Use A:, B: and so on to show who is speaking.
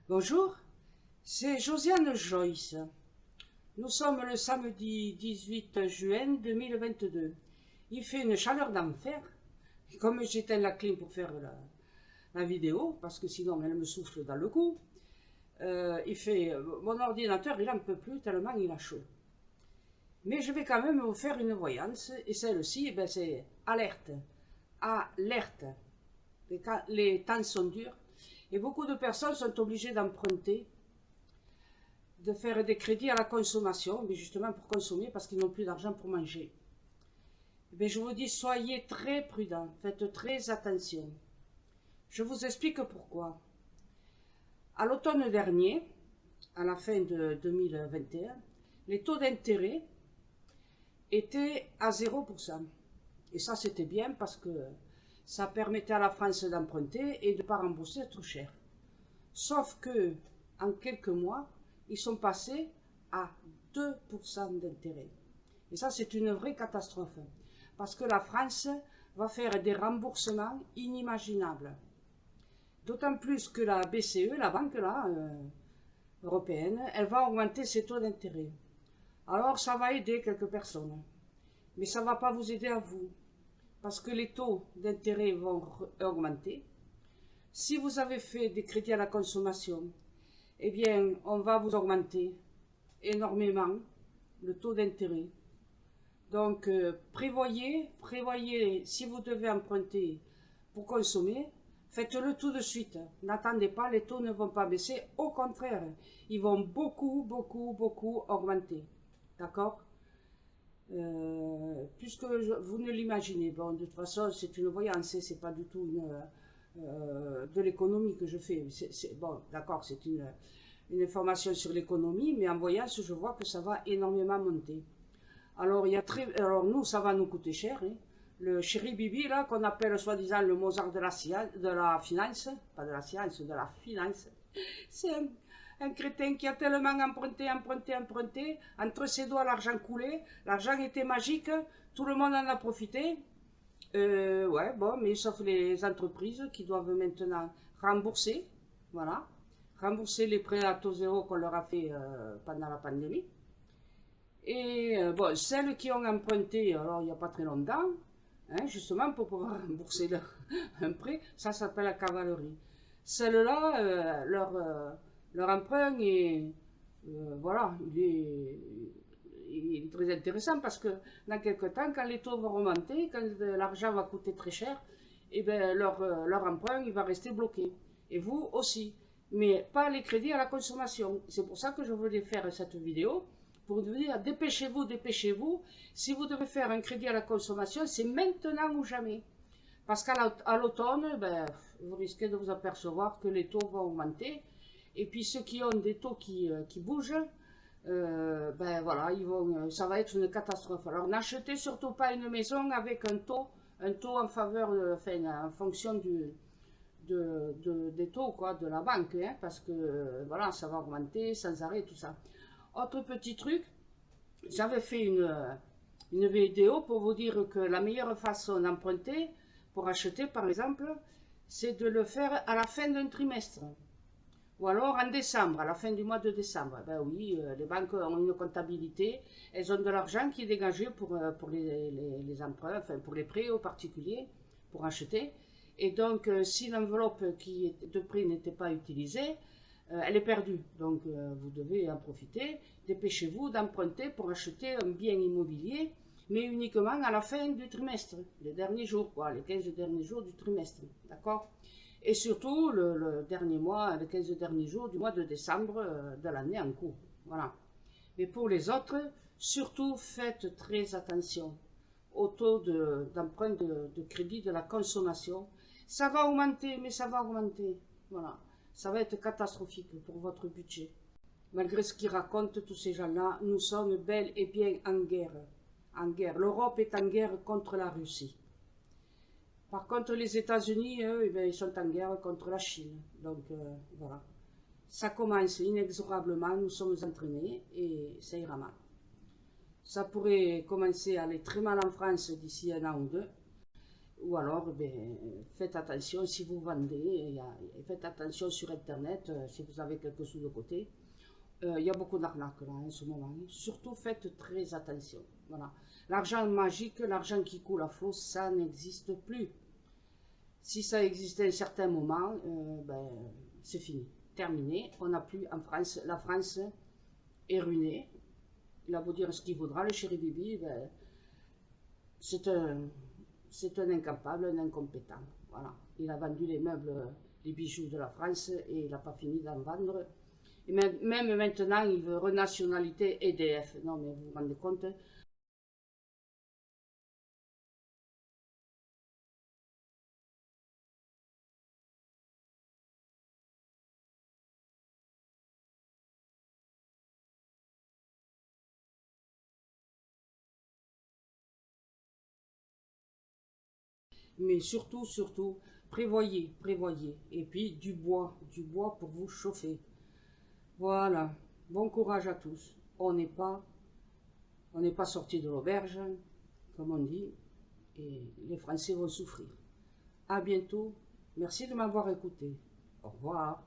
A: Bonjour, c'est Josiane Joyce. Nous sommes le samedi 18 juin 2022. Il fait une chaleur d'enfer. Comme j'éteins la clim pour faire la vidéo, parce que sinon elle me souffle dans le cou, mon ordinateur il n'en peut plus tellement il a chaud. Mais je vais quand même vous faire une voyance, et celle-ci, c'est alerte. Alerte. Les temps sont durs, et beaucoup de personnes sont obligées d'emprunter, de faire des crédits à la consommation, mais justement pour consommer, parce qu'ils n'ont plus d'argent pour manger. Mais je vous dis, soyez très prudents, faites très attention. Je vous explique pourquoi. À l'automne dernier, à la fin de 2021, les taux d'intérêt étaient à 0%. Et ça, c'était bien parce que ça permettait à la France d'emprunter et de ne pas rembourser trop cher. Sauf que, en quelques mois, ils sont passés à 2% d'intérêt. Et ça, c'est une vraie catastrophe. Parce que la France va faire des remboursements inimaginables. D'autant plus que la BCE, la banque là, européenne, elle va augmenter ses taux d'intérêt. Alors ça va aider quelques personnes. Mais ça ne va pas vous aider à vous. Parce que les taux d'intérêt vont augmenter. Si vous avez fait des crédits à la consommation, eh bien, on va vous augmenter énormément le taux d'intérêt. Donc, prévoyez, si vous devez emprunter pour consommer, faites-le tout de suite. N'attendez pas, les taux ne vont pas baisser. Au contraire, ils vont beaucoup augmenter. D'accord? Plus que vous ne l'imaginez. Bon, de toute façon, c'est une voyance, c'est pas du tout de l'économie que je fais. Bon, d'accord, c'est une information sur l'économie, mais en voyance, je vois que ça va énormément monter. Alors, alors nous, ça va nous coûter cher. Hein. Le chéri Bibi, là, qu'on appelle soi-disant le Mozart de la finance, pas de la science, de la finance, c'est un crétin qui a tellement emprunté, entre ses doigts l'argent coulait, l'argent était magique, tout le monde en a profité. Ouais, bon, mais sauf les entreprises qui doivent maintenant rembourser, voilà, rembourser les prêts à taux zéro qu'on leur a fait pendant la pandémie. Et bon, celles qui ont emprunté, alors il n'y a pas très longtemps, hein, justement pour pouvoir rembourser un prêt, ça s'appelle la cavalerie. Celles-là, leur emprunt est, voilà, il est très intéressant parce que dans quelques temps, quand les taux vont remonter, quand l'argent va coûter très cher, et bien leur emprunt il va rester bloqué. Et vous aussi. Mais pas les crédits à la consommation. C'est pour ça que je voulais faire cette vidéo pour vous dire dépêchez-vous, dépêchez-vous. Si vous devez faire un crédit à la consommation, c'est maintenant ou jamais. Parce qu'à l'automne, vous risquez de vous apercevoir que les taux vont augmenter. Et puis ceux qui ont des taux qui bougent, voilà, ça va être une catastrophe. Alors n'achetez surtout pas une maison avec un taux en faveur, en fonction des taux quoi, de la banque, hein, parce que voilà, ça va augmenter sans arrêt, tout ça. Autre petit truc, j'avais fait une vidéo pour vous dire que la meilleure façon d'emprunter pour acheter par exemple, c'est de le faire à la fin d'un trimestre. Ou alors en décembre, à la fin du mois de décembre. Ben oui, les banques ont une comptabilité, elles ont de l'argent qui est dégagé pour les emprunts, enfin pour les prêts aux particuliers, pour acheter. Et donc, si l'enveloppe de prêt n'était pas utilisée, elle est perdue. Donc, vous devez en profiter. Dépêchez-vous d'emprunter pour acheter un bien immobilier, mais uniquement à la fin du trimestre, les derniers jours, quoi, les 15 derniers jours du trimestre. D'accord? Et surtout, le dernier mois, les 15 derniers jours du mois de décembre de l'année en cours. Voilà. Mais pour les autres, surtout, faites très attention au taux d'emprunt de crédit de la consommation. Ça va augmenter, mais ça va augmenter. Voilà. Ça va être catastrophique pour votre budget. Malgré ce qu'ils racontent, tous ces gens-là, nous sommes bel et bien en guerre. En guerre. L'Europe est en guerre contre la Russie. Par contre, les États-Unis, eux, ils sont en guerre contre la Chine. Donc, voilà. Ça commence inexorablement, nous sommes entraînés et ça ira mal. Ça pourrait commencer à aller très mal en France d'ici un an ou deux. ou alors, ben, faites attention si vous vendez, faites attention sur Internet si vous avez quelque chose de côté. Il y a beaucoup d'arnaques là en ce moment. Surtout faites très attention. Voilà. L'argent magique, l'argent qui coule à flot, ça n'existe plus. Si ça existait à un certain moment, ben, c'est fini, terminé. On n'a plus en France, la France est ruinée. Il a beau dire ce qu'il voudra, le chéri Bibi, ben, c'est un incapable, un incompétent. Voilà. Il a vendu les meubles, les bijoux de la France et il n'a pas fini d'en vendre. Et même maintenant, il veut renationalité EDF. Non, mais vous vous rendez compte? Mais surtout, surtout, prévoyez. Et puis du bois pour vous chauffer. Voilà. Bon courage à tous. On n'est pas sorti de l'auberge, comme on dit, et les Français vont souffrir. À bientôt. Merci de m'avoir écouté. Au revoir.